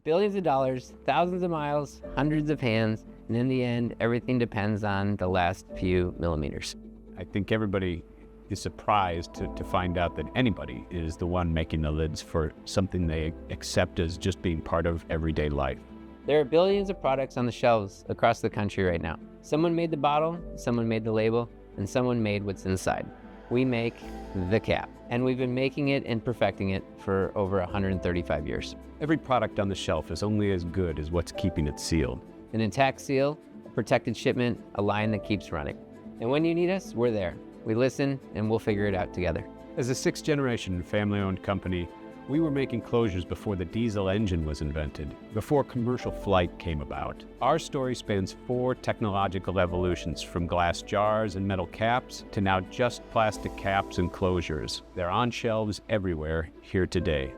Billions of dollars, thousands of miles, hundreds of hands, and in the end, everything depends on the last few millimeters. I think everybody is surprised to find out that anybody is the one making the lids for something they accept as just being part of everyday life. There are billions of products on the shelves across the country right now. Someone made the bottle, someone made the label, and someone made what's inside. We make the cap, and we've been making it and perfecting it for over 135 years. Every product on the shelf is only as good as what's keeping it sealed. An intact seal, a protected shipment, a line that keeps running. And when you need us, we're there. We listen, and we'll figure it out together. As a sixth-generation family-owned company, we were making closures before the diesel engine was invented, before commercial flight came about. Our story spans 4 technological evolutions, from glass jars and metal caps to now just plastic caps and closures. They're on shelves everywhere here today.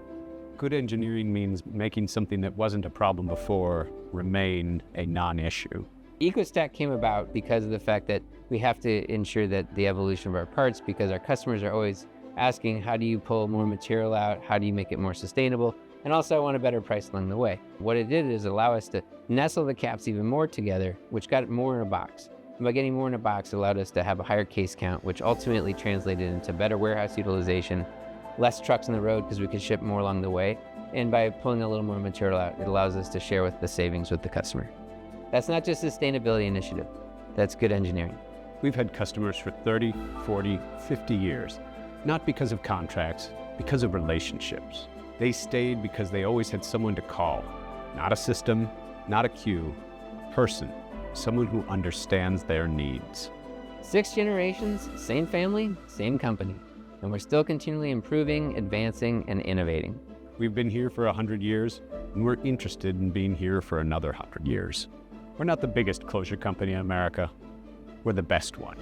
Good engineering means making something that wasn't a problem before remain a non-issue. EcoStack came about because of the fact that we have to ensure that the evolution of our parts, because our customers are always asking, how do you pull more material out? How do you make it more sustainable? And also I want a better price along the way. What it did is allow us to nestle the caps even more together, which got more in a box. And by getting more in a box, it allowed us to have a higher case count, which ultimately translated into better warehouse utilization, less trucks on the road because we could ship more along the way. And by pulling a little more material out, it allows us to share with the savings with the customer. That's not just a sustainability initiative, that's good engineering. We've had customers for 30, 40, 50 years, not because of contracts, because of relationships. They stayed because they always had someone to call, not a system, not a queue, a person, someone who understands their needs. 6 generations, same family, same company, and we're still continually improving, advancing, and innovating. We've been here for 100 years, and we're interested in being here for another 100 years. We're not the biggest closure company in America. We're the best one.